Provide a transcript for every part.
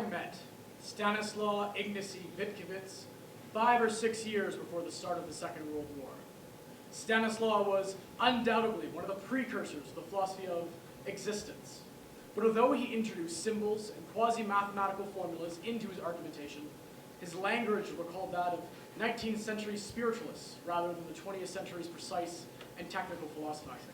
I met Stanislaw Ignacy Wittkiewicz 5 or 6 years before the start of the Second World War. Stanislaw was undoubtedly one of the precursors of the philosophy of existence. But although he introduced symbols and quasi-mathematical formulas into his argumentation, his language recalled that of 19th century spiritualists rather than the 20th century's precise and technical philosophizing.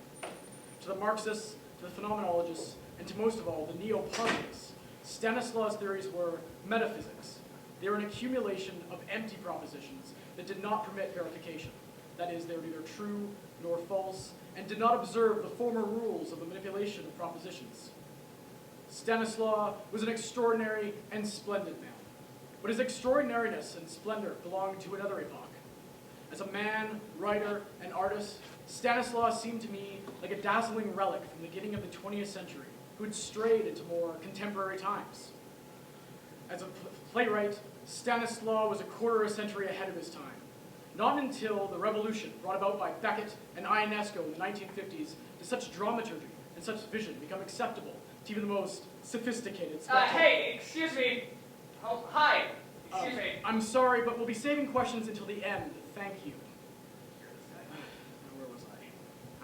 To the Marxists, to the phenomenologists, and to most of all, the neo-positivists, Stanislaw's theories were metaphysics. They were an accumulation of empty propositions that did not permit verification. That is, they were neither true nor false, and did not observe the former rules of the manipulation of propositions. Stanislaw was an extraordinary and splendid man, but his extraordinariness and splendor belonged to another epoch. As a man, writer, and artist, Stanislaw seemed to me like a dazzling relic from the beginning of the 20th century who had strayed into more contemporary times. As a playwright, Stanislaw was a quarter of a century ahead of his time. Not until the revolution brought about by Beckett and Ionesco in the 1950s did such dramaturgy and such vision become acceptable to even the most sophisticated spectators. Hey, excuse me. Oh, hi. Excuse me. I'm sorry, but we'll be saving questions until the end. Thank you. Where was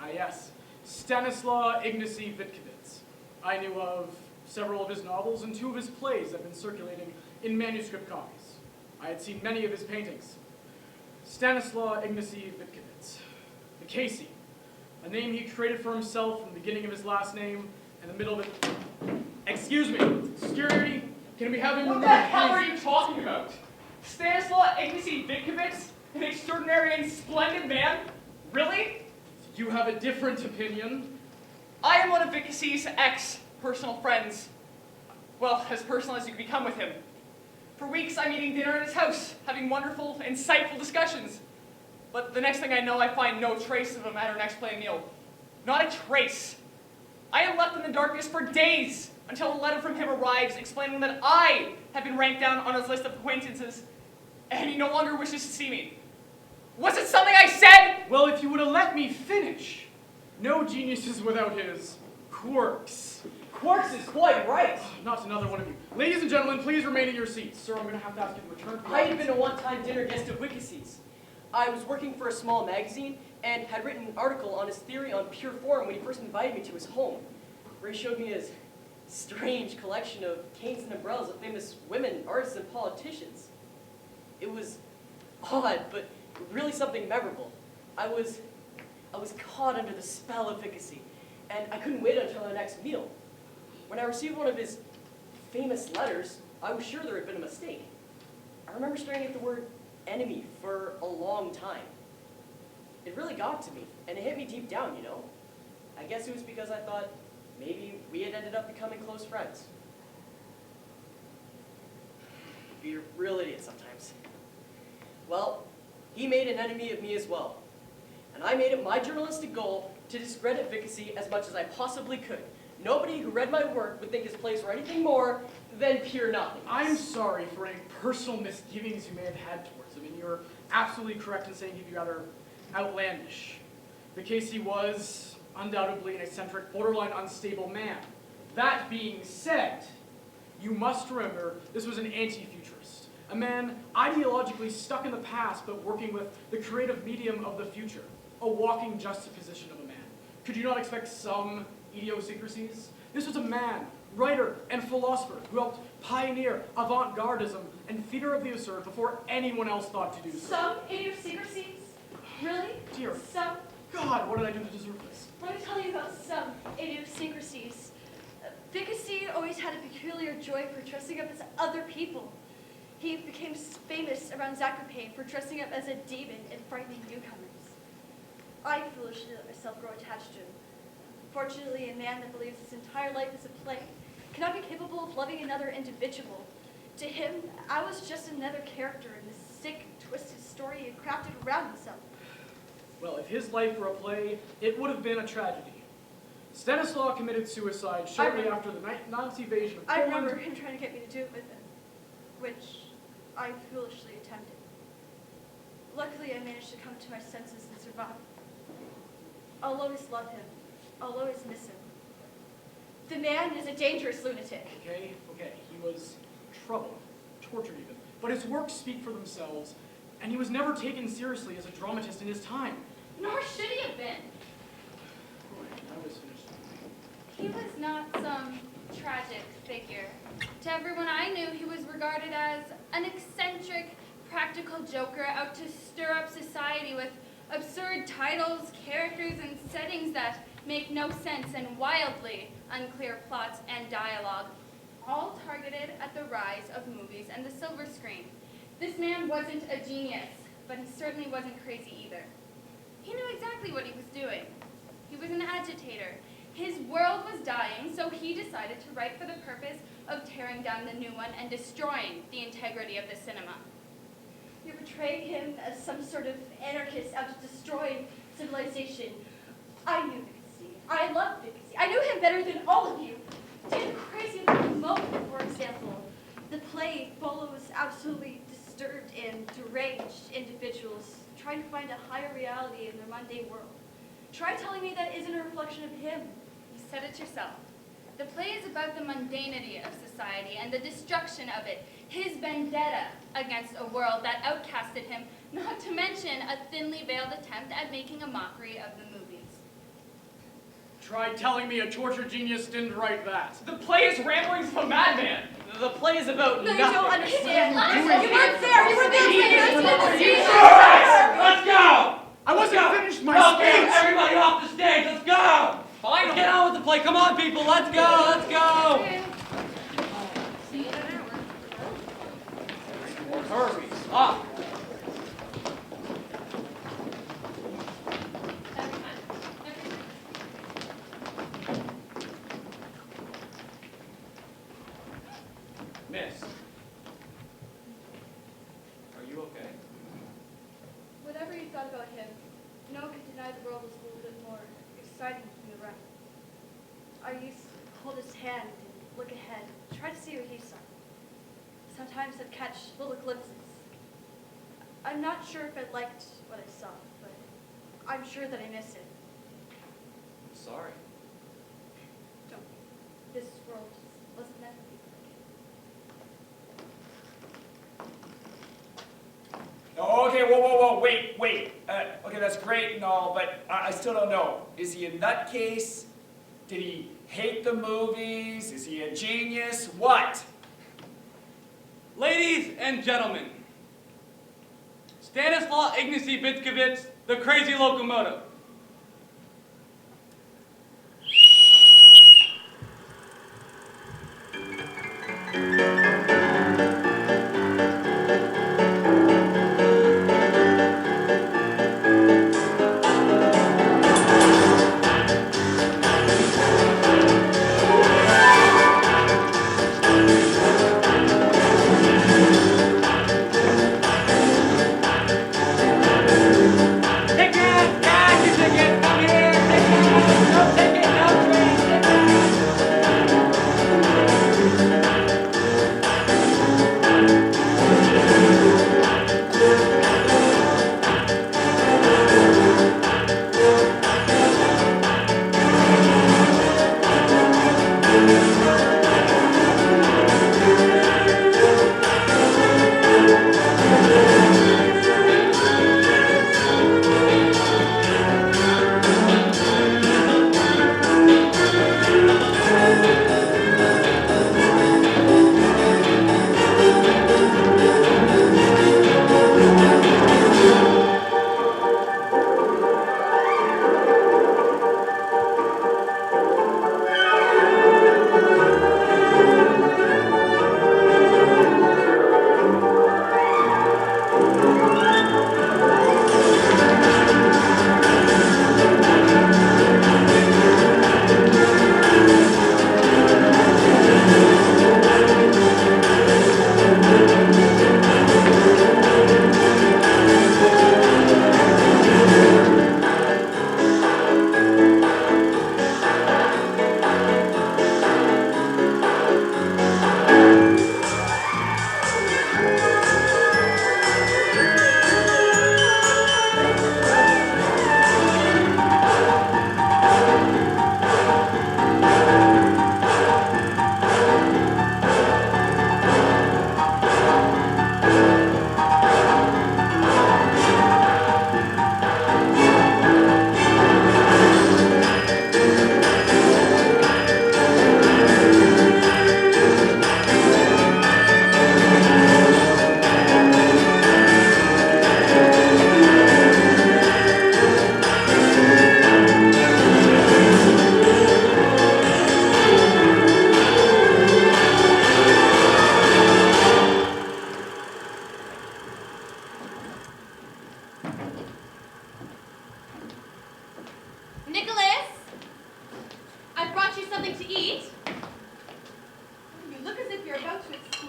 I? Yes. Stanislaw Ignacy Wittkiewicz. I knew of several of his novels and 2 of his plays that have been circulating in manuscript copies. I had seen many of his paintings. Stanislaw Ignacy Wittkiewicz. The Casey, a name he created for himself from the beginning of his last name and the middle of it. Excuse me, security, can we have him? What the hell are you talking about? Stanislaw Ignacy Wittkiewicz? An extraordinary and splendid man? Really? You have a different opinion? I am one of Wittkiewicz' ex-personal friends. Well, as personal as you can become with him. For weeks, I'm eating dinner at his house, having wonderful, insightful discussions. But the next thing I know, I find no trace of him at our next play meal. Not a trace. I am left in the darkness for days until a letter from him arrives explaining that I have been ranked down on his list of acquaintances, and he no longer wishes to see me. Was it something I said? Well, if you would have let me finish. No genius is without his quirks. Quirks is quite right. Not another one of you. Ladies and gentlemen, please remain in your seats. Sir, I'm going to have to ask you to return to the I had been a one-time dinner guest of Wittkiewicz. I was working for a small magazine and had written an article on his theory on pure form when he first invited me to his home, where he showed me his strange collection of canes and umbrellas of famous women, artists, and politicians. It was odd, but really something memorable. I was caught under the spell of Wittkiewicz, and I couldn't wait until our next meal. When I received one of his famous letters, I was sure there had been a mistake. I remember staring at the word enemy for a long time. It really got to me, and it hit me deep down, you know. I guess it was because I thought maybe we had ended up becoming close friends. You're a real idiot sometimes. Well, he made an enemy of me as well. And I made it my journalistic goal to discredit Wittkiewicz as much as I possibly could. Nobody who read my work would think his plays were anything more than pure nothing. I'm sorry for any personal misgivings you may have had towards him, and you're absolutely correct in saying he'd be rather outlandish. Wittkiewicz was undoubtedly an eccentric, borderline unstable man. That being said, you must remember this was an anti-futurist, a man ideologically stuck in the past but working with the creative medium of the future, a walking juxtaposition of a man. Could you not expect some idiosyncrasies? This was a man, writer, and philosopher who helped pioneer avant-gardism and theater of the absurd before anyone else thought to do so. Some idiosyncrasies? Really? Dear Some? God, what did I do to deserve this? Let me tell you about some idiosyncrasies. Wittkiewicz always had a peculiar joy for dressing up as other people. He became famous around Zacopane for dressing up as a demon and frightening newcomers. I foolishly let myself grow attached to him. Fortunately, a man that believes his entire life is a play cannot be capable of loving another individual. To him, I was just another character in this sick, twisted story he had crafted around himself. Well, if his life were a play, it would have been a tragedy. Stanislaw committed suicide shortly after the Nazi invasion of I Poland. remember him trying to get me to do it with him, which I foolishly attempted. Luckily, I managed to come to my senses and survive. I'll always love him. I'll always miss him. The man is a dangerous lunatic. Okay, he was trouble, tortured even. But his works speak for themselves, and he was never taken seriously as a dramatist in his time. Nor should he have been. I was finished. He was not some tragic figure. To everyone I knew, he was regarded as an eccentric, practical joker out to stir up society with absurd titles, characters, and settings that make no sense and wildly unclear plots and dialogue, all targeted at the rise of movies and the silver screen. This man wasn't a genius, but he certainly wasn't crazy either. He knew exactly what he was doing. He was an agitator. His world was dying, so he decided to write for the purpose of tearing down the new one and destroying the integrity of the cinema. You portray him as some sort of anarchist out to destroy civilization. I knew Vickasey. I loved Vickasey. I knew him better than all of you. Take Crazy Locomotive, for example. The play follows absolutely disturbed and deranged individuals trying to find a higher reality in their mundane world. Try telling me that isn't a reflection of him. You said it yourself. The play is about the mundanity of society and the destruction of it, his vendetta against a world that outcasted him, not to mention a thinly veiled attempt at making a mockery of the movies. Try telling me a tortured genius didn't write that. The play is ramblings of a madman. The play is about No, you nothing. don't understand. You You weren't there. You were there. Let's go! I wasn't finished my Okay, speech! everybody off the stage, let's go! Finally. Let's get on with the play. Come on, people, let's go, let's go! See you in an hour. Hurry up. Miss, are you okay? Whatever you thought about him, no one could deny the world was a little bit more exciting from the rest. I used to hold his hand and look ahead, try to see what he saw. Sometimes I'd catch little glimpses. I'm not sure if I liked what I saw, but I'm sure that I missed it. I'm sorry. Don't. This world just wasn't meant for people like him. Okay, whoa, wait. Okay, that's great and all, but I still don't know. Is he a nutcase? Did he hate the movies? Is he a genius? What? Ladies and gentlemen, Stanislaw Ignacy Bitkovich, the Crazy Locomotive.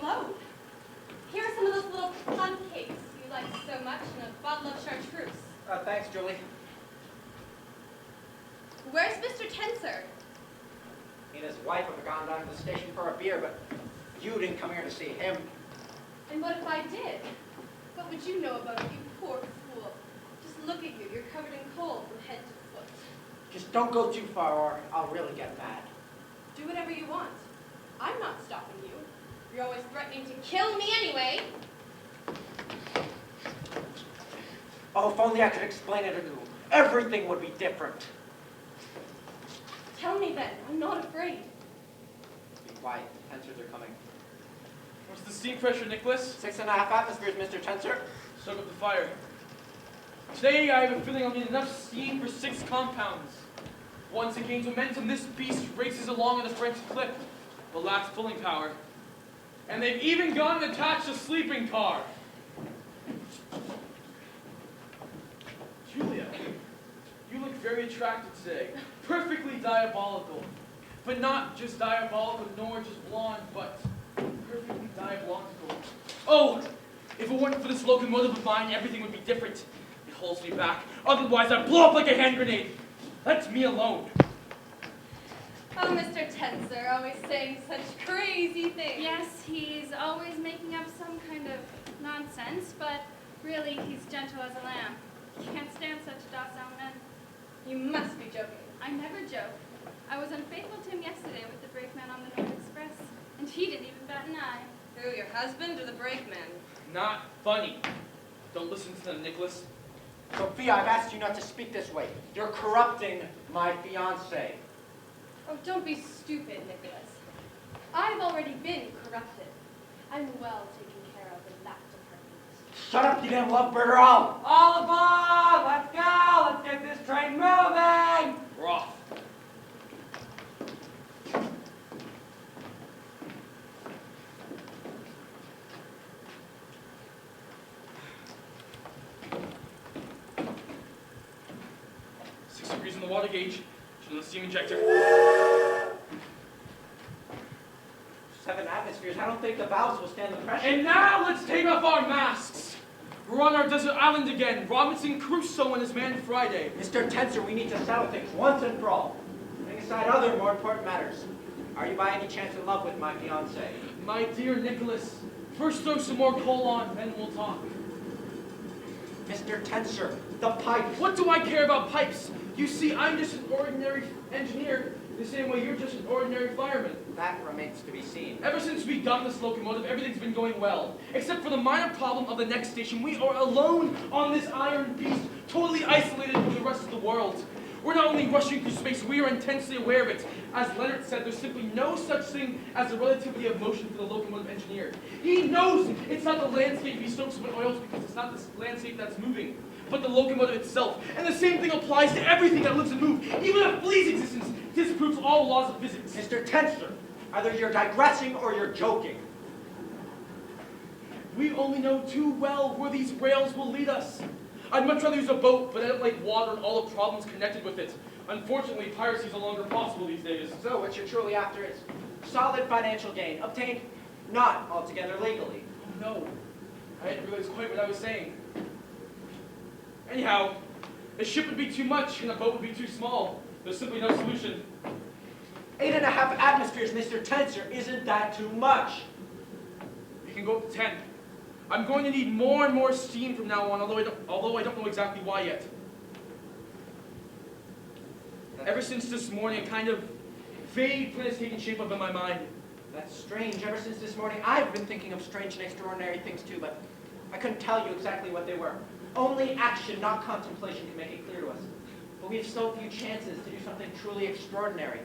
globe. Here are some of those little plum cakes you like so much and a bottle of chartreuse. Thanks, Julie. Where's Mr. Tenser? He and his wife have gone down to the station for a beer, but you didn't come here to see him. And what if I did? What would you know about it, you poor fool? Just look at you. You're covered in coal from head to foot. Just don't go too far or I'll really get mad. Do whatever you want. I'm not stopping you. You're always threatening to kill me anyway. Oh, if only I could explain it anew. Everything would be different. Tell me then. I'm not afraid. Be quiet. Tensors are coming. What's the steam pressure, Nicholas? 6.5 atmospheres, Mr. Tensor. Soak up the fire. Today I have a feeling I'll need enough steam for 6 compounds. Once it gains momentum, this beast races along at a frantic clip, but lacks pulling power. And they've even gone and attached a sleeping car. Julia, you look very attractive today. Perfectly diabolical. But not just diabolical, nor just blonde, but perfectly diabolical. Oh, if it weren't for this locomotive of mine, everything would be different. It holds me back. Otherwise, I'd blow up like a hand grenade. Let me alone. Oh, Mr. Tenser, always saying such crazy things. Yes, he's always making up some kind of nonsense, but really he's gentle as a lamb. Can't stand such docile men. You must be joking. I never joke. I was unfaithful to him yesterday with the brakeman on the North Express, and he didn't even bat an eye. Who, your husband or the brakeman? Not funny. Don't listen to them, Nicholas. Sophia, I've asked you not to speak this way. You're corrupting my fiancé. Oh, don't be stupid, Nicholas. I've already been corrupted. I'm well taken care of in that department. Shut up, you damn lovebird, or I'll... All aboard! Let's go! Let's get this train moving! We're off. Degrees in the water gauge. Turn the steam injector. 7 atmospheres. I don't think the valves will stand the pressure. And now let's take off our masks. We're on our desert island again. Robinson Crusoe and his man Friday. Mr. Tensor, we need to settle things once and for all. Putting aside other more important matters. Are you by any chance in love with my fiancé? My dear Nicholas, first throw some more coal on, then we'll talk. Mr. Tensor, the pipes. What do I care about pipes? You see, I'm just an ordinary engineer, the same way you're just an ordinary fireman. That remains to be seen. Ever since we got this locomotive, everything's been going well. Except for the minor problem of the next station. We are alone on this iron beast, totally isolated from the rest of the world. We're not only rushing through space, we are intensely aware of it. As Leonard said, there's simply no such thing as the relativity of motion for the locomotive engineer. He knows it's not the landscape he stokes with oils because it's not the landscape that's moving, but the locomotive itself. And the same thing applies to everything that lives and moves. Even a flea's existence disproves all laws of physics. Mr. Tensor, either you're digressing or you're joking. We only know too well where these rails will lead us. I'd much rather use a boat, but I don't like water and all the problems connected with it. Unfortunately, piracy is no longer possible these days. So what you're truly after is solid financial gain, obtained not altogether legally. Oh, no, I didn't realize quite what I was saying. Anyhow, a ship would be too much and a boat would be too small. There's simply no solution. 8.5 atmospheres, Mr. Tensor. Isn't that too much? We can go up to 10. I'm going to need more and more steam from now on, although I don't know exactly why yet. Ever since this morning, a kind of vague plan has taken shape up in my mind. That's strange. Ever since this morning, I've been thinking of strange and extraordinary things too, but I couldn't tell you exactly what they were. Only action, not contemplation, can make it clear to us. But we have so few chances to do something truly extraordinary.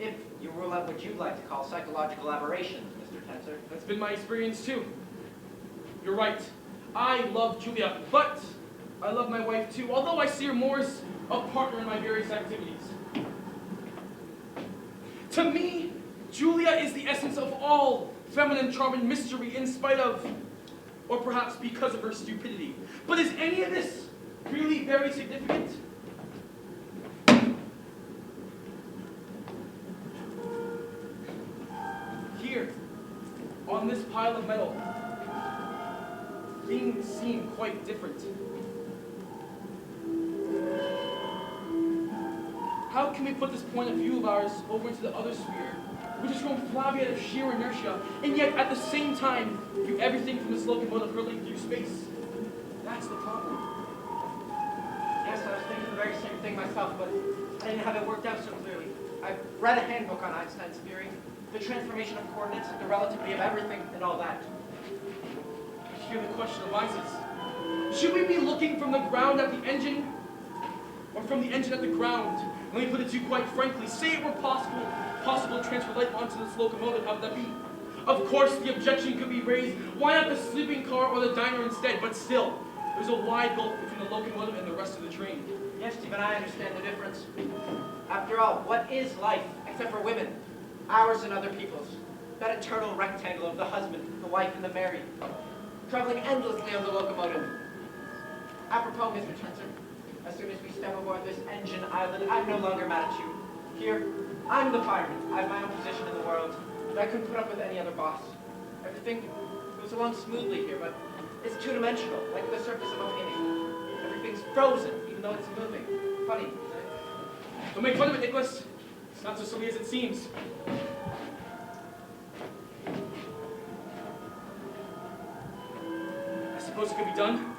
If you rule out what you'd like to call psychological aberrations, Mr. Tensor. That's been my experience too. You're right. I love Julia, but I love my wife too, although I see her more as a partner in my various activities. To me, Julia is the essence of all feminine charm and mystery in spite of, or perhaps because of her stupidity. But is any of this really very significant? Here on this pile of metal, things seem quite different. How can we put this point of view of ours over into the other sphere, which has grown flabby out of sheer inertia, and yet at the same time view everything from this locomotive hurtling through space? That's the problem. Yes, I was thinking the very same thing myself, but I didn't have it worked out so clearly. I've read a handbook on Einstein's theory, the transformation of coordinates, the relativity of everything, and all that. Here the question arises. Should we be looking from the ground at the engine, or from the engine at the ground? Let me put it to you quite frankly. Say it were possible to transfer light onto this locomotive, how would that be? Of course, the objection could be raised, why not the sleeping car or the diner instead? But still, there's a wide gulf between the locomotive and the rest of the train. Yes, Stephen, I understand the difference. After all, what is life, except for women? Ours and other people's. That eternal rectangle of the husband, the wife, and the married. Traveling endlessly on the locomotive. Apropos, Mr. Spencer, as soon as we step aboard this engine island, I'm no longer mad at you. Here, I'm the fireman. I have my own position in the world, and I couldn't put up with any other boss. Everything goes along smoothly here, but it's two-dimensional, like the surface of a painting. Everything's frozen, even though it's moving. Funny, isn't it? Don't make fun of it, Nicholas. It's not so silly as it seems. I suppose it could be done,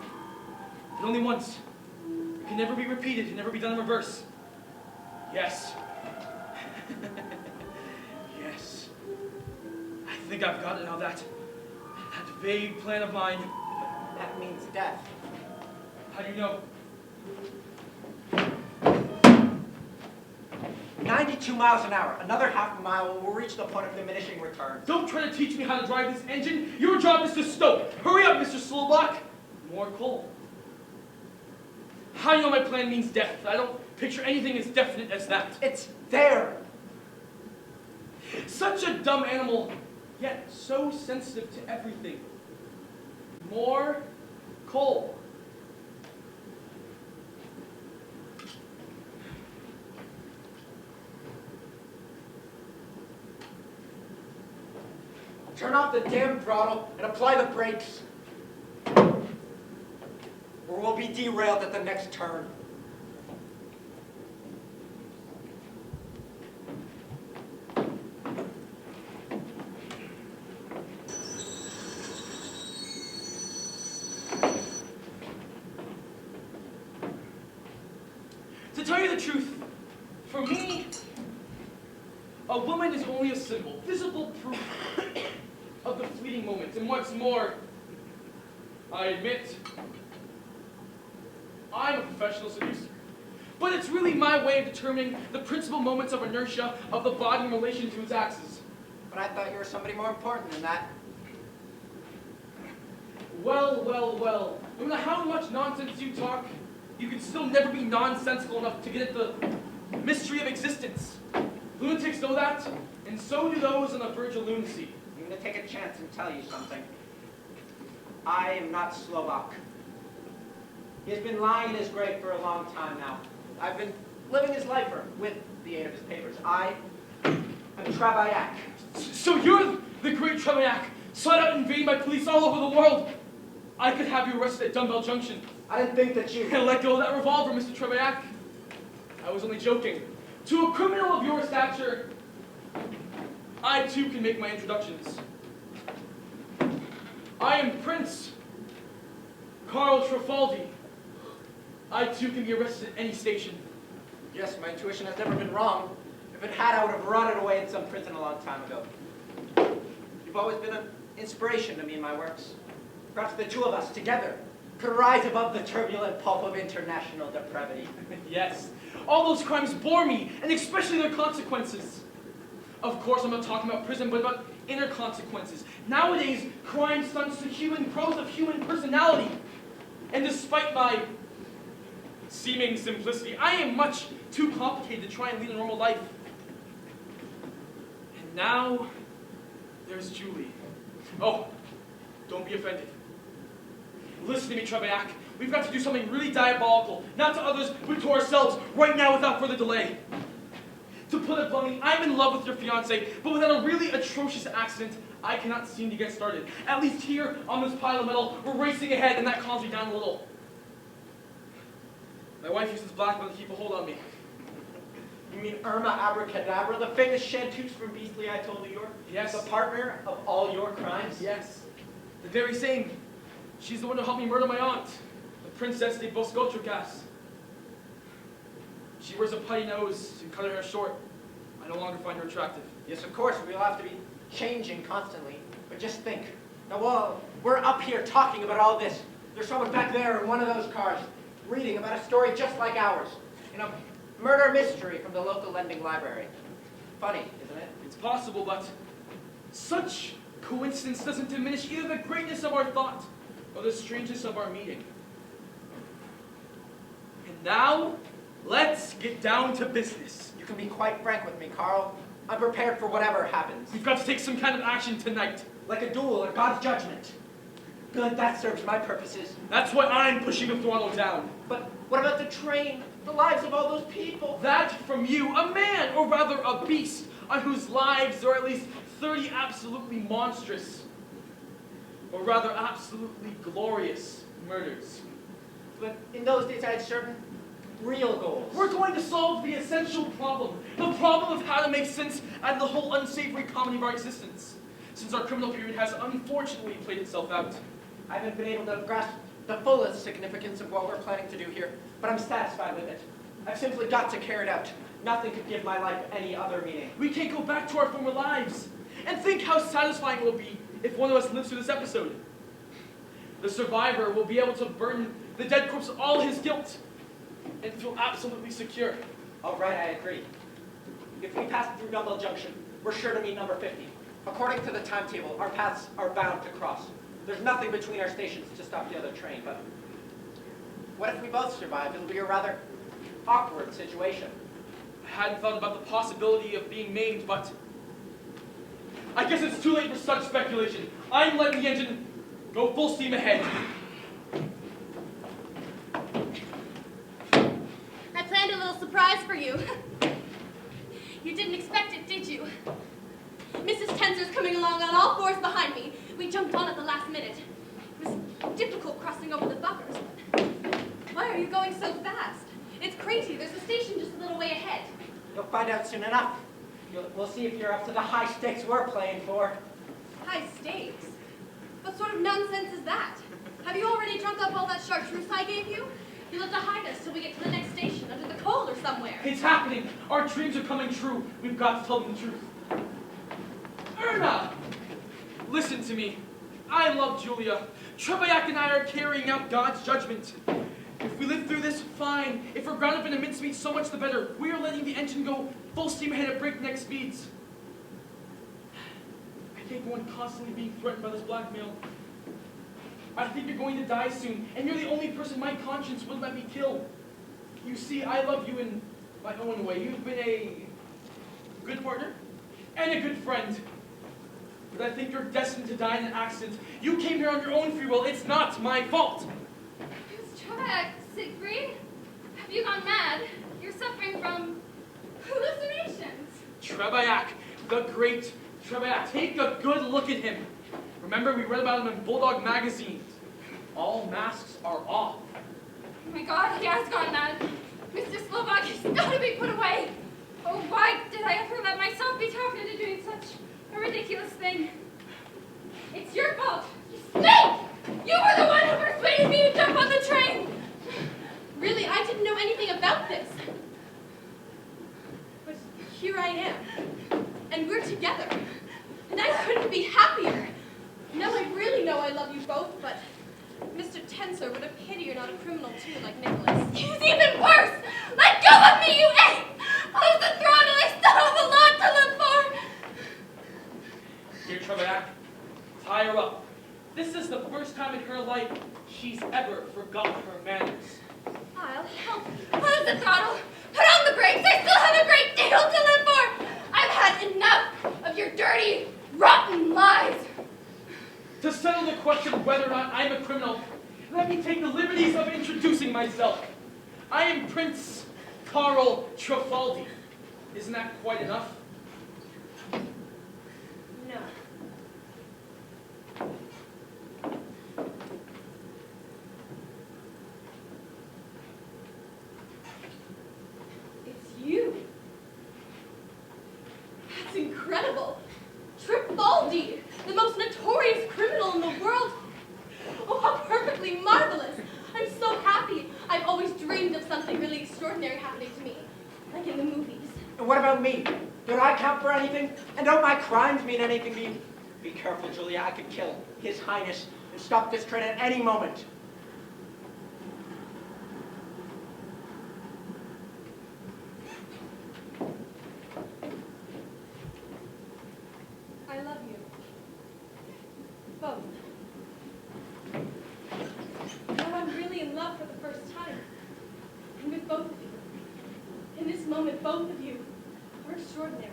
but only once. It can never be repeated, it can never be done in reverse. Yes. Yes. I think I've got it now, that vague plan of mine. That means death. How do you know? 92 miles an hour. Another half a mile and we'll reach the point of diminishing returns. Don't try to teach me how to drive this engine. Your job is to stoke. Hurry up, Mr. Slowblock. More coal. How do you know my plan means death? I don't picture anything as definite as that. It's there. Such a dumb animal, yet so sensitive to everything. More coal. Turn off the damn throttle and apply the brakes, or we'll be derailed at the next turn. To tell you the truth, for me, a woman is only a symbol, visible proof of the fleeting moments. And what's more, I admit, I'm a professional seducer. But it's really my way of determining the principal moments of inertia of the body in relation to its axis. But I thought you were somebody more important than that. Well, well, well. No matter how much nonsense you talk, you can still never be nonsensical enough to get at the mystery of existence. Lunatics know that, and so do those on the verge of lunacy. I'm going to take a chance and tell you something. I am not Slovak. He has been lying in his grave for a long time now. I've been living his lifer with the aid of his papers. I am Travayak. So you're the great Travayak, sought out and invaded by police all over the world. I could have you arrested at Dumbbell Junction. I didn't think that you... And let go of that revolver, Mr. Travayak. I was only joking. To a criminal of your stature, I too can make my introductions. I am Prince Carl Trafaldi. I too can be arrested at any station. Yes, my intuition has never been wrong. If it had, I would have rotted away in some prison a long time ago. You've always been an inspiration to me in my works. Perhaps the two of us, together, could rise above the turbulent pulp of international depravity. Yes, all those crimes bore me, and especially their consequences. Of course, I'm not talking about prison, but about inner consequences. Nowadays, crime stunts the human growth of human personality. And despite my seeming simplicity, I am much too complicated to try and lead a normal life. And now, there's Julie. Oh, don't be offended. Listen to me, Travayak. We've got to do something really diabolical, not to others, but to ourselves, right now without further delay. To put it bluntly, I'm in love with your fiancé, but without a really atrocious accident, I cannot seem to get started. At least here, on this pile of metal, we're racing ahead, and that calms me down a little. My wife uses blackmail to keep a hold on me. You mean Irma Abracadabra, the famous chanteuse from Beastly I Told New York? Yes. The partner of all your crimes? Yes. The very same. She's the one who helped me murder my aunt, the Princess de Boscotricas. She wears a putty nose and cut her hair short. I no longer find her attractive. Yes, of course, we'll have to be changing constantly. But just think. Now, well, we're up here talking about all this. There's someone back there in one of those cars reading about a story just like ours. You know, murder mystery from the local lending library. Funny, isn't it? It's possible, but such coincidence doesn't diminish either the greatness of our thought or the strangeness of our meeting. And now, let's get down to business. You can be quite frank with me, Carl. I'm prepared for whatever happens. We've got to take some kind of action tonight. Like a duel or God's judgment. Good, that serves my purposes. That's why I'm pushing the throttle down. But what about the train? The lives of all those people? That from you, a man, or rather a beast, on whose lives there are at least 30 absolutely monstrous, or rather absolutely glorious murders. But in those days I had certain real goals. We're going to solve the essential problem, the problem of how to make sense out of the whole unsavory comedy of our existence, since our criminal period has unfortunately played itself out. I haven't been able to grasp the fullest significance of what we're planning to do here, but I'm satisfied with it. I've simply got to carry it out. Nothing could give my life any other meaning. We can't go back to our former lives. And think how satisfying it will be if one of us lives through this episode. The survivor will be able to burden the dead corpse of all his guilt and feel absolutely secure. All right, I agree. If we pass through Dumble Junction, we're sure to meet number 50. According to the timetable, our paths are bound to cross. There's nothing between our stations to stop the other train, but what if we both survive? It'll be a rather awkward situation. I hadn't thought about the possibility of being maimed, but I guess it's too late for such speculation. I'm letting the engine go full steam ahead. I planned a little surprise for you. You didn't expect it, did you? Mrs. Tenser's coming along on all fours behind me. We jumped on at the last minute. It was difficult crossing over the buffers. Why are you going so fast? It's crazy. There's a station just a little way ahead. You'll find out soon enough. We'll see if you're up to the high stakes we're playing for. High stakes? What sort of nonsense is that? Have you already drunk up all that chartreuse I gave you? You'll have to hide us till we get to the next station, under the coal or somewhere. It's happening. Our dreams are coming true. We've got to tell them the truth. Erna! Listen to me. I love Julia. Trebayak and I are carrying out God's judgment. If we live through this, fine. If we're ground up in a mincemeat, so much the better. We are letting the engine go full steam ahead at breakneck speeds. I can't go on constantly being threatened by this blackmail. I think you're going to die soon, and you're the only person my conscience would let me kill. You see, I love you in my own way. You've been a good partner and a good friend. But I think you're destined to die in an accident. You came here on your own free will. It's not my fault. Who's Trebek, Siegfried? Have you gone mad? You're suffering from hallucinations. Trebayak, the great Trebayak. Take a good look at him. Remember, we read about him in Bulldog magazine. All masks are off. Oh my God, he has gone mad. Mr. Slovak has got to be put away. Oh, why did I ever let myself be talked into doing such a ridiculous thing? It's your fault. You snake! You were the one who persuaded me to jump on the train. Really, I didn't know anything about this. But here I am. And we're together. And I couldn't be happier. Now I really know I love you both, but Mr. Tenser, what a pity you're not a criminal too, like Nicholas. He's even worse! Let go of me, you ape! Close the throttle, I still have a lot to live for! Dear Trebayak, tie her up. This is the first time in her life she's ever forgotten her manners. I'll help. Close the throttle. Put on the brakes. I still have a great deal to live for. I've had enough of your dirty, rotten lies. To settle the question of whether or not I'm a criminal, let me take the liberties of introducing myself. I am Prince Carl Trifaldi. Isn't that quite enough? No. It's you. That's incredible. Tripaldi, the most notorious criminal in the world. Oh, how perfectly marvelous. I'm so happy. I've always dreamed of something really extraordinary happening to me, like in the movies. And what about me? Don't I count for anything? And don't my crimes mean anything to you? Be careful, Julia. I could kill His Highness and stop this train at any moment. I love you. Both. Now I'm really in love for the first time. And with both of you. In this moment, both of you are extraordinary.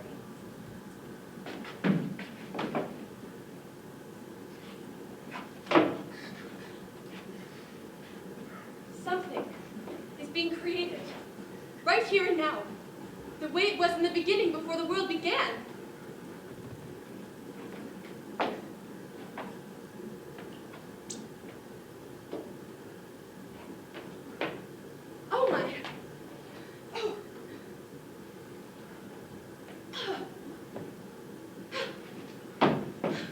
Something is being created. Right here and now. The way it was in the beginning before the world began. Oh my. Oh.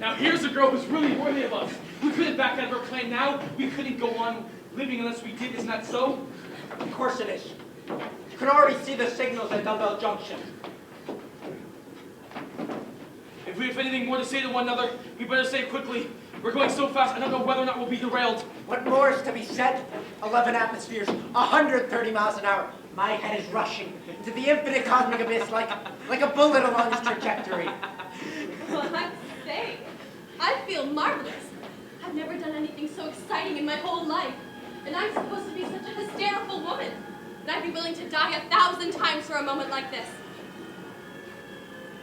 Now here's a girl who's really worthy of us. We couldn't back out of her plan now. We couldn't go on living unless we did. Isn't that so? Of course it is. You can already see the signals at Dumbbell Junction. If we have anything more to say to one another, we better say it quickly. We're going so fast, I don't know whether or not we'll be derailed. What more is to be said? 11 atmospheres, 130 miles an hour. My head is rushing into the infinite cosmic abyss like a bullet along its trajectory. Well, I'm saying, I feel marvelous. I've never done anything so exciting in my whole life. And I'm supposed to be such a hysterical woman. And I'd be willing to die 1,000 times for a moment like this.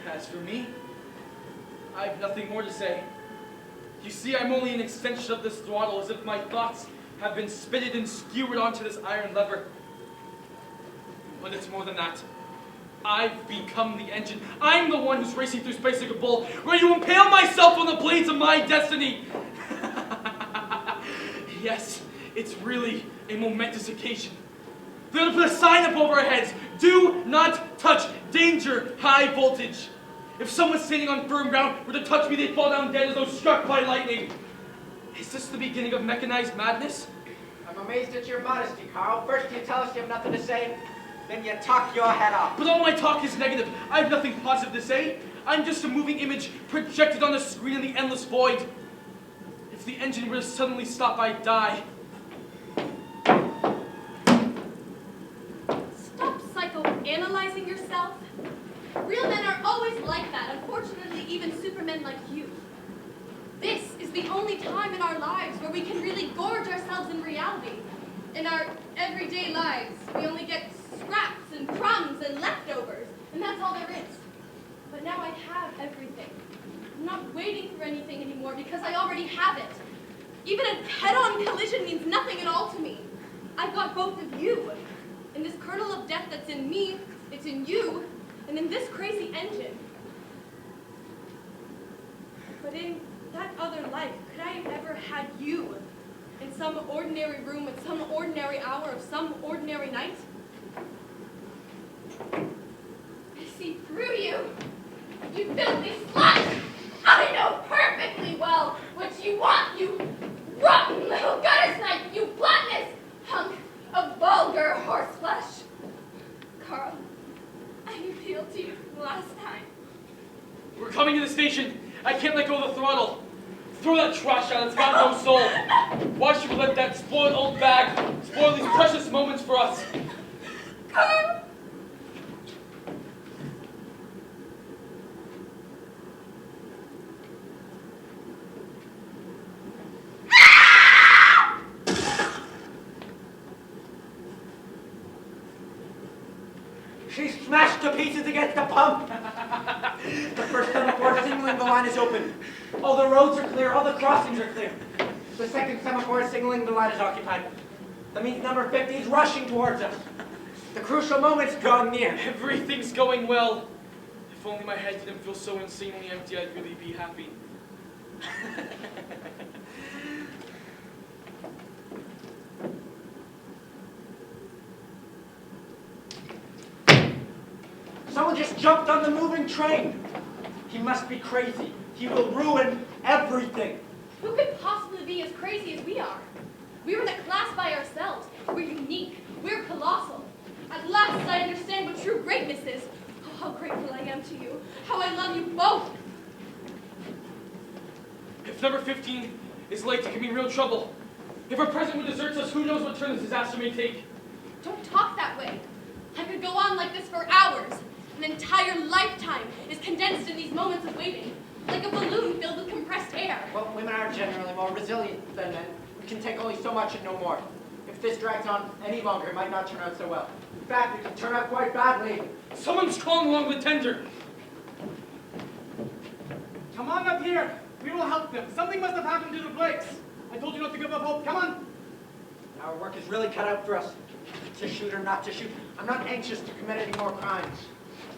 As for me, I have nothing more to say. You see, I'm only an extension of this throttle, as if my thoughts have been spitted and skewered onto this iron lever. But it's more than that. I've become the engine. I'm the one who's racing through space like a bull, ready to impale myself on the blades of my destiny. Yes, it's really a momentous occasion. They're going to put a sign up over our heads. Do not touch. Danger. High voltage. If someone standing on firm ground were to touch me, they'd fall down dead as though struck by lightning. Is this the beginning of mechanized madness? I'm amazed at your modesty, Carl. First you tell us you have nothing to say, then you talk your head off. But all my talk is negative. I have nothing positive to say. I'm just a moving image projected on a screen in the endless void. If the engine were to suddenly stop, I'd die. Stop psychoanalyzing yourself. Real men are always like that, unfortunately, even supermen like you. This is the only time in our lives where we can really gorge ourselves in reality. In our everyday lives, we only get scraps and crumbs and leftovers, and that's all there is. But now I have everything. I'm not waiting for anything anymore because I already have it. Even a head-on collision means nothing at all to me. I've got both of you. And this kernel of death that's in me, it's in you, and in this crazy engine. But in that other life, could I have ever had you in some ordinary room at some ordinary hour of some ordinary night? I see through you, you filthy slut! I know perfectly well what you want, you rotten little gutter snipe, you gluttonous hunk of vulgar horseflesh. Carl, I appealed to you last time. We're coming to the station. I can't let go of the throttle. Throw that trash out. It's got no soul. Why should we let that spoiled old bag spoil these precious moments for us? Carl! She's smashed to pieces against the pump. The first semaphore signaling the line is open. All the roads are clear, all the crossings are clear. The second semaphore is signaling the line is occupied. That means number 50 is rushing towards us. The crucial moment's drawing near. Everything's going well. If only my head didn't feel so insanely empty, I'd really be happy. Someone just jumped on the moving train. He must be crazy. He will ruin everything. Who could possibly be as crazy as we are? We were in a class by ourselves. We're unique. We're colossal. At last I understand what true greatness is. Oh, how grateful I am to you. How I love you both. If number 15 is late, it can be real trouble. If our president deserts us, who knows what turn this disaster may take. Don't talk that way. I could go on like this for hours. An entire lifetime is condensed in these moments of waiting, like a balloon filled with compressed air. Well, women are generally more resilient than men. We can take only so much and no more. If this drags on any longer, it might not turn out so well. In fact, it could turn out quite badly. Someone's crawling along the tender. Come on up here. We will help them. Something must have happened to the Blakes. I told you not to give up hope. Come on. Our work is really cut out for us. To shoot or not to shoot. I'm not anxious to commit any more crimes.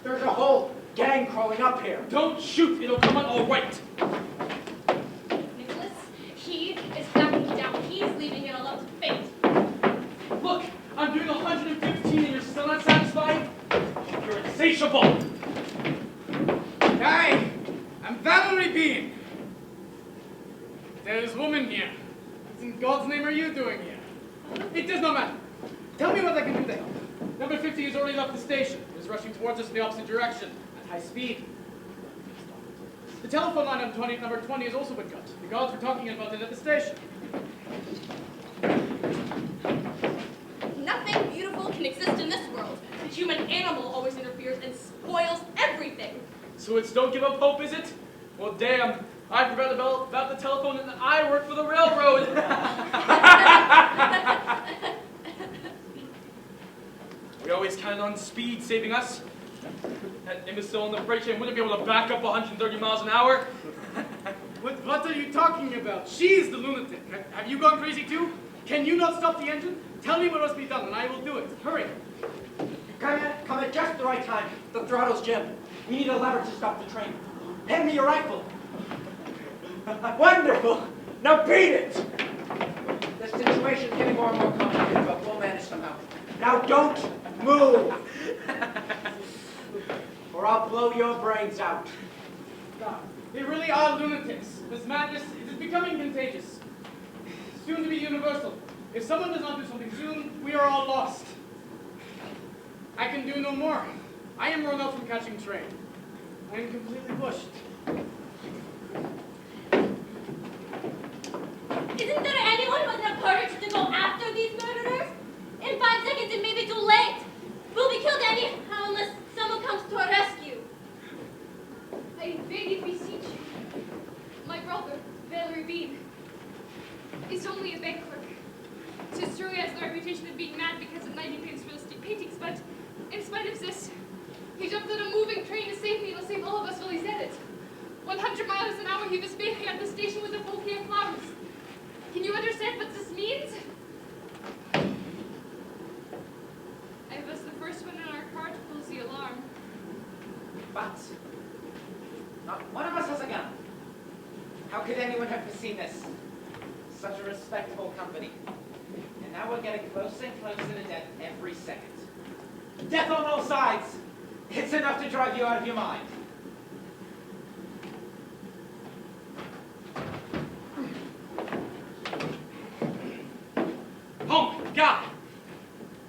There's a whole gang crawling up here. Don't shoot. It'll come out all right. Nicholas, he is backing down. He's leaving it all up to fate. Look, I'm doing 115 and you're still not satisfied? You're insatiable. Hi, I'm Valerie Bean. There's woman here. What in God's name are you doing here? It does not matter. Tell me what I can do to help. Number 50 has already left the station. It is rushing towards us in the opposite direction, at high speed. The telephone line on number 20 has also been cut. The guards were talking about it at the station. Nothing beautiful can exist in this world. The human animal always interferes and spoils everything. So it's don't give up hope, is it? Well, damn. I forgot about the telephone and I work for the railroad. We always counted on speed saving us. That imbecile on the freight train wouldn't be able to back up 130 miles an hour. What are you talking about? She's the lunatic. Have you gone crazy too? Can you not stop the engine? Tell me what must be done and I will do it. Hurry. Come at just the right time. The throttle's jammed. We need a lever to stop the train. Hand me your rifle. Wonderful. Now beat it. This situation's getting more and more complicated, but we'll manage somehow. Now don't move. Or I'll blow your brains out. Stop. They really are lunatics. This madness is becoming contagious. Soon to be universal. If someone does not do something soon, we are all lost. I can do no more. I am run out from catching train. I am completely pushed. Isn't there anyone with the courage to go after these murderers? In 5 seconds it may be too late. We'll be killed anyhow unless someone comes to our rescue. I beg and beseech you. My brother, Valerie Bean, is only a bank clerk. Tis true he has the reputation of being mad because of 90 pence real estate paintings, but in spite of this, he jumped on a moving train to save me and to save all of us while he's at it. 100 miles an hour he was making at the station with a bouquet of flowers. Can you understand what this means? I was the first one in our car to close the alarm. But not one of us has a gun. How could anyone have foreseen this? Such a respectable company. And now we're getting closer and closer to death every second. Death on all sides! It's enough to drive you out of your mind. Oh my God!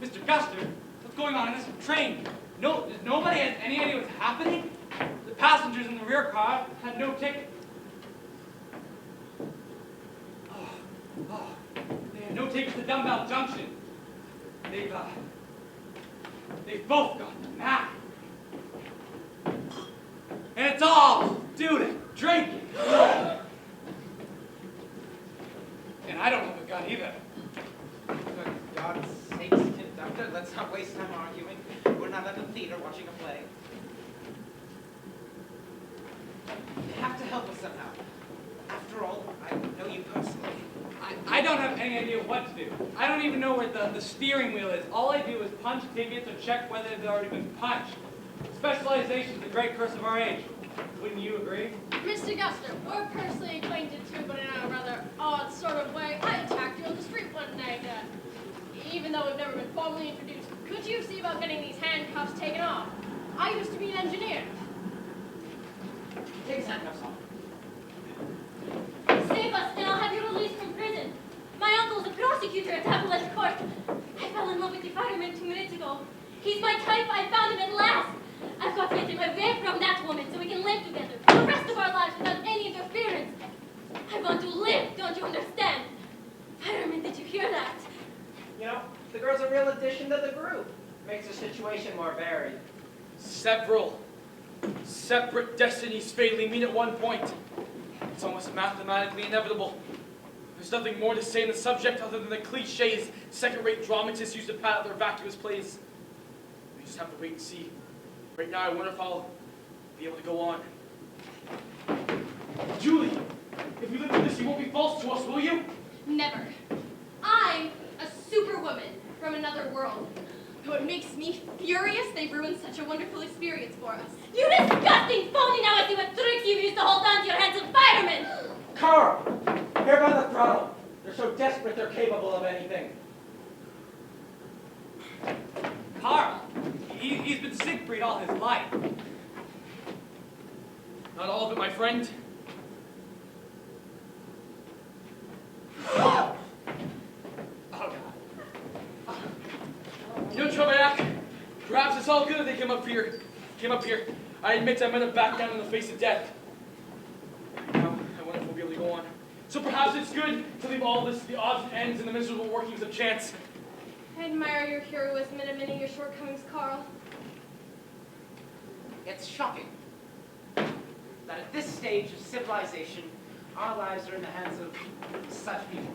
Mr. Guster, what's going on in this train? Nobody has any idea what's happening? The passengers in the rear car had no ticket. They had no ticket to Dumbbell Junction. They've both gone mad. And it's all due to drinking. And I don't have a gun either. For God's sakes, conductor, let's not waste time arguing. We're not at the theater watching a play. You have to help us somehow. After all, I know you personally. I don't don't have any idea what to do. I don't even know where the steering wheel is. All I do is punch tickets or check whether they've already been punched. Specialization is the great curse of our age. Wouldn't you agree? Mr. Guster, we're personally acquainted too, but in a rather odd sort of way. I attacked you on the street one night, even though we've never been formally introduced. Could you see about getting these handcuffs taken off? I used to be an engineer. Take his handcuffs off. Save us, and I'll have you released from prison. My uncle's a prosecutor at Appellate Court. I fell in love with your fireman 2 minutes ago. He's my type. I found him at last. I've got to get him away from that woman so we can live together for the rest of our lives without any interference. I want to live, don't you understand? Fireman, did you hear that? You know, the girl's a real addition to the group. Makes the situation more varied. Several separate destinies fatally meet at one point. It's almost mathematically inevitable. There's nothing more to say on the subject other than the cliches second-rate dramatists use to pad out their vacuous plays. We just have to wait and see. Right now, I wonder if I'll be able to go on. Julie, if you live through this, you won't be false to us, will you? Never. I'm a superwoman from another world. What makes me furious, they've ruined such a wonderful experience for us. You disgusting phony! Now I see what tricks you used to hold on to your handsome fireman! Carl! Here by the throttle. They're so desperate they're capable of anything. Carl, he's been Siegfried all his life. Not all of it, my friend. You know, Trebayak, perhaps it's all good that they came up here. I admit I might have backed down in the face of death. Now, I wonder if we'll be able to go on. So perhaps it's good to leave all this, the odds and ends and the miserable workings of chance. I admire your heroism in admitting your shortcomings, Carl. It's shocking that at this stage of civilization, our lives are in the hands of such people.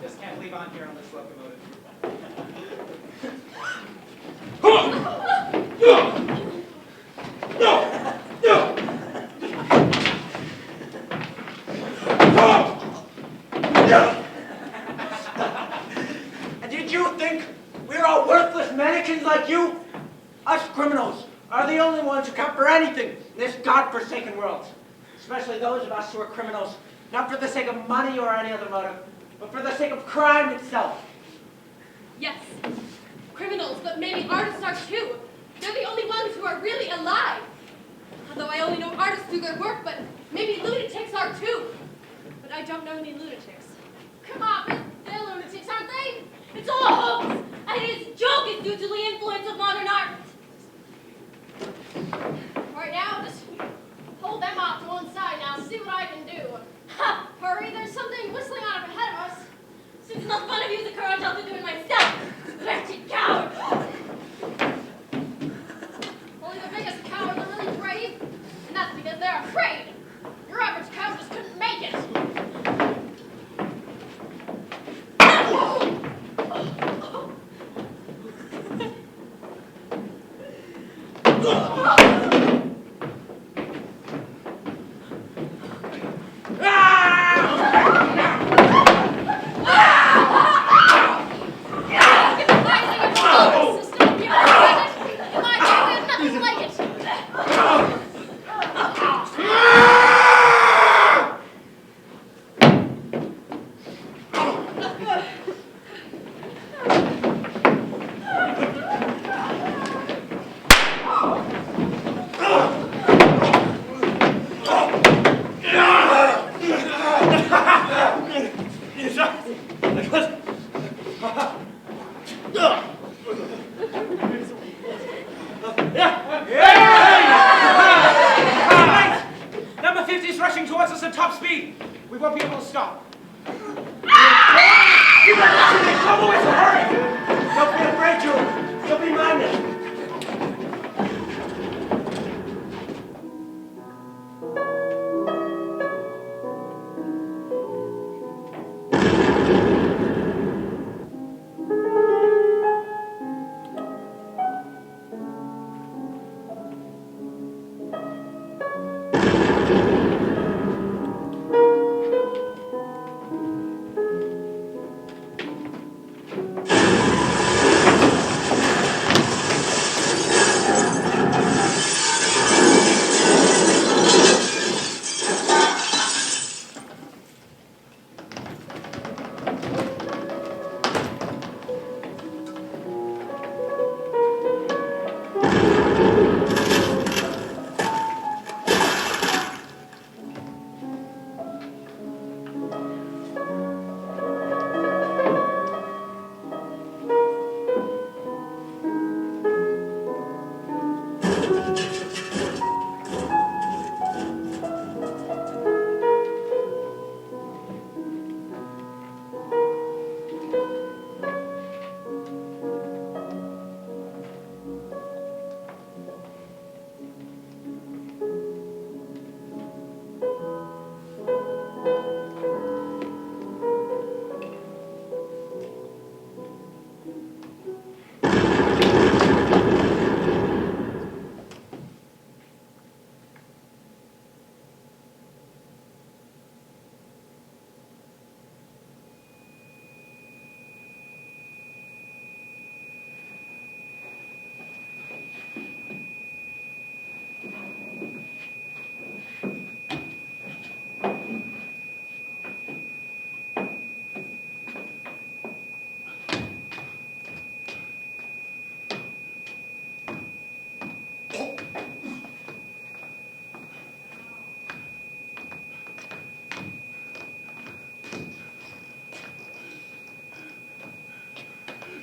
Just can't leave on here on this locomotive. And did you think we're all worthless mannequins like you? Us criminals are the only ones who count for anything in this godforsaken world. Especially those of us who are criminals, not for the sake of money or any other motive, but for the sake of crime itself. Yes, criminals, but maybe artists are too. They're the only ones who are really alive. Although I only know artists do good work, but maybe lunatics are too. But I don't know any lunatics. Come on, they're lunatics, aren't they? It's all a hoax, and his joke is due to the influence of modern art. Right now, just hold them off to one side now, see what I can do. Ha! Hurry, there's something whistling out up ahead of us. Since it's not fun of you, the courage, I'll do it myself. Wretched coward! Only the biggest cowards are really brave, and that's because they're afraid. Your average coward just couldn't make it. Number 50 is rushing towards us at top speed. We won't be able to stop. Come away, so hurry! Don't be afraid, Julie. You'll be minded.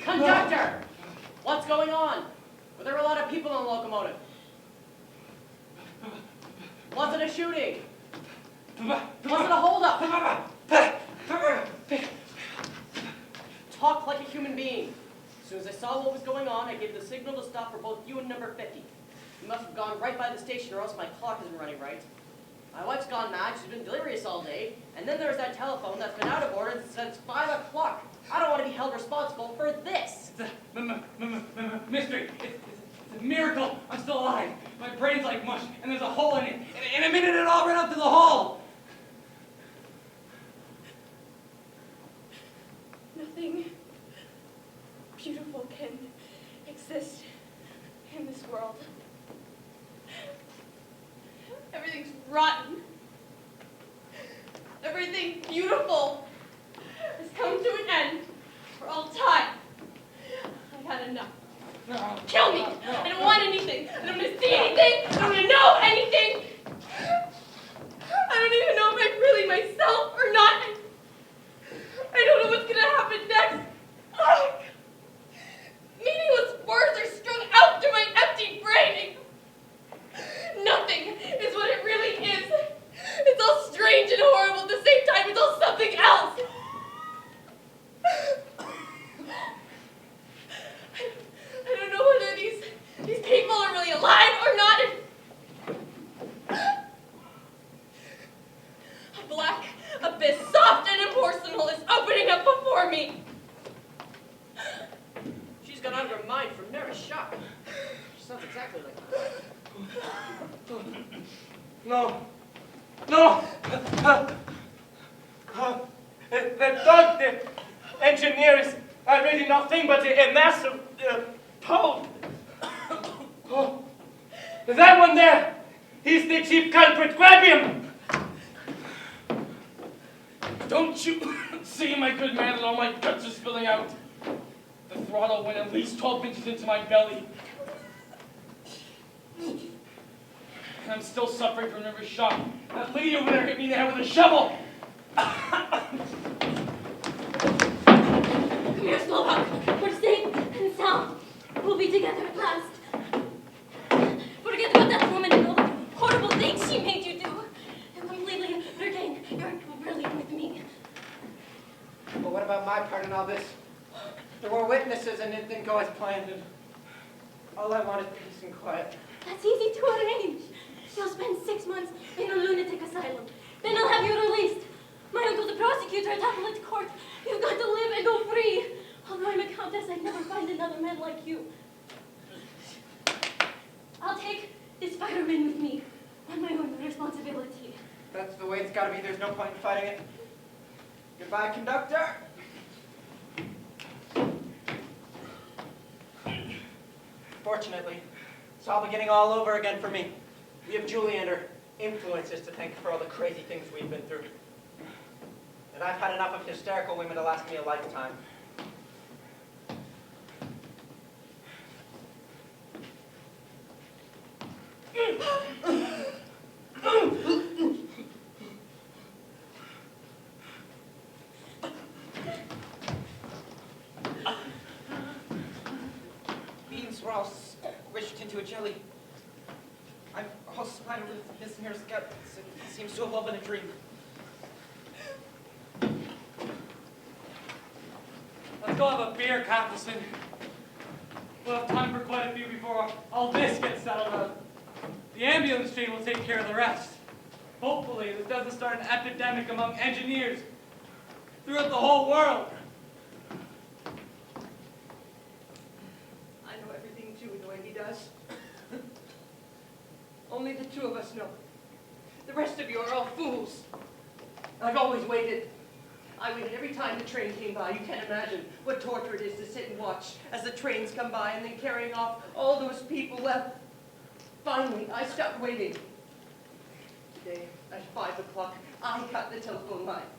Conductor! What's going on? Were there a lot of people on the locomotive? Was it a shooting? Was it a holdup? Talk like a human being. As soon as I saw what was going on, I gave the signal to stop for both you and number 50. You must have gone right by the station or else my clock isn't running right. My wife's gone mad, she's been delirious all day, and then there's that telephone that's been out of order since 5 o'clock. I don't want to be held responsible for this. It's a mystery. It's a miracle I'm still alive. My brain's like mush, and there's a hole in it. In a minute, it all ran up to the hole. Nothing beautiful can exist in this world. Everything's rotten. Everything beautiful has come to an end for all time. I've had enough. No. Kill me! No. I don't want anything. I don't want to see anything. I don't want to know anything. I don't even know if I'm really myself or not. I don't know what's going to happen next. Ugh. Meaningless words are strung out through my empty brain. Nothing is what it really is. It's all strange and horrible at the same time. It's all something else. I don't know whether these people are really alive or not. A black abyss, soft and impersonal, is opening up before me. She's gone out of her mind from nervous shock. She sounds exactly like that. No. No! The dog, the engineers are really nothing but a massive toad. Oh, that one there, he's the chief culprit. Grab him! Don't you see, my good man, that all my guts are spilling out? The throttle went at least 12 inches into my belly. And I'm still suffering from nervous shock. That lady over there hit me in the head with a shovel. Come here, Slovak. We're safe and sound. We'll be together at last. Forget about that woman and all the horrible things she made you do. And completely forgetting you're really with me. But what about my part in all this? There were witnesses and it didn't go as planned. And all I wanted peace and quiet. That's easy to arrange. You'll spend 6 months in a lunatic asylum. Then I'll have you released. My uncle's a prosecutor at appellate court. You've got to live and go free. Although I'm a countess, I'd never find another man like you. I'll take this fireman with me on my own responsibility. That's the way it's got to be. There's no point in fighting it. Goodbye, conductor. Fortunately, it's all beginning all over again for me. We have Julie and her influences to thank for all the crazy things we've been through. And I've had enough of hysterical women to last me a lifetime. Beans were all squished into a jelly. I'm all splattered with Miss Mears' guts. It seems to have all been a dream. Let's go have a beer, Captain. We'll have time for quite a few before all this gets settled out. The ambulance train will take care of the rest. Hopefully, this doesn't start an epidemic among engineers throughout the whole world. I know everything too, the way he does. Only the two of us know. The rest of you are all fools. I've always waited. I waited every time the train came by. You can't imagine what torture it is to sit and watch as the trains come by and then carrying off all those people left. Finally, I stopped waiting. Today, at 5 o'clock, I cut the telephone line.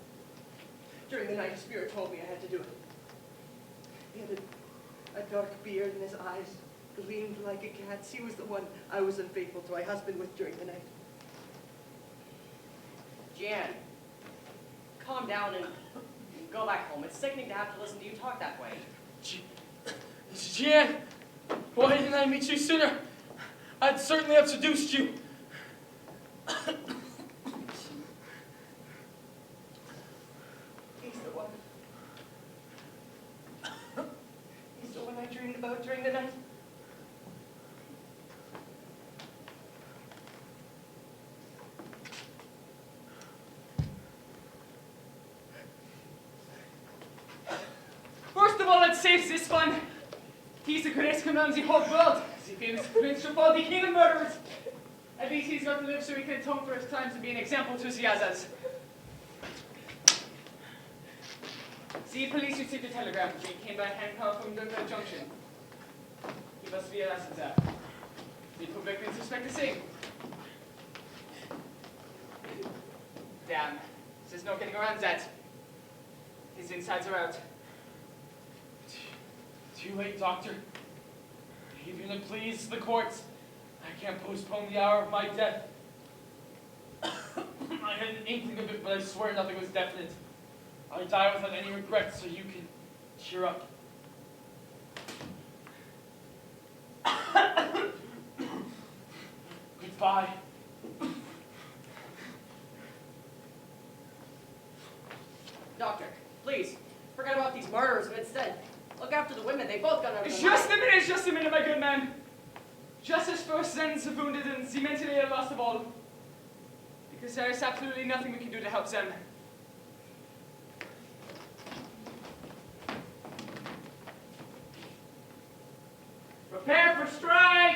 During the night, a spirit told me I had to do it. He had a dark beard in his eyes, gleamed like a cat's. He was the one I was unfaithful to my husband with during the night. Jan, calm down and go back home. It's sickening to have to listen to you talk that way. Jeanne, why didn't I meet you sooner? I'd certainly have seduced you. He's the one. He's the one I dreamed about during the night. First of all, let's save this one. He's the greatest criminal in the whole world. The famous Prince of all the king of murderers. At least he's got to live so he can atone for his crimes and be an example to the others. The police received a telegram. He came by handcuffed from Duncan Junction. He must be arrested there. The public didn't suspect a thing. Damn. There's no getting around that. His insides are out. Too late, Doctor. Even to please the courts, I can't postpone the hour of my death. I had an inkling of it, but I swear nothing was definite. I die without any regrets, so you can cheer up. Goodbye. Doctor, please, forget about these murderers and instead, look after the women. They both got out of the Just a minute, my good man. Justice first sends the wounded and the mentally ill last of all. Because there is absolutely nothing we can do to help them. Prepare for strike!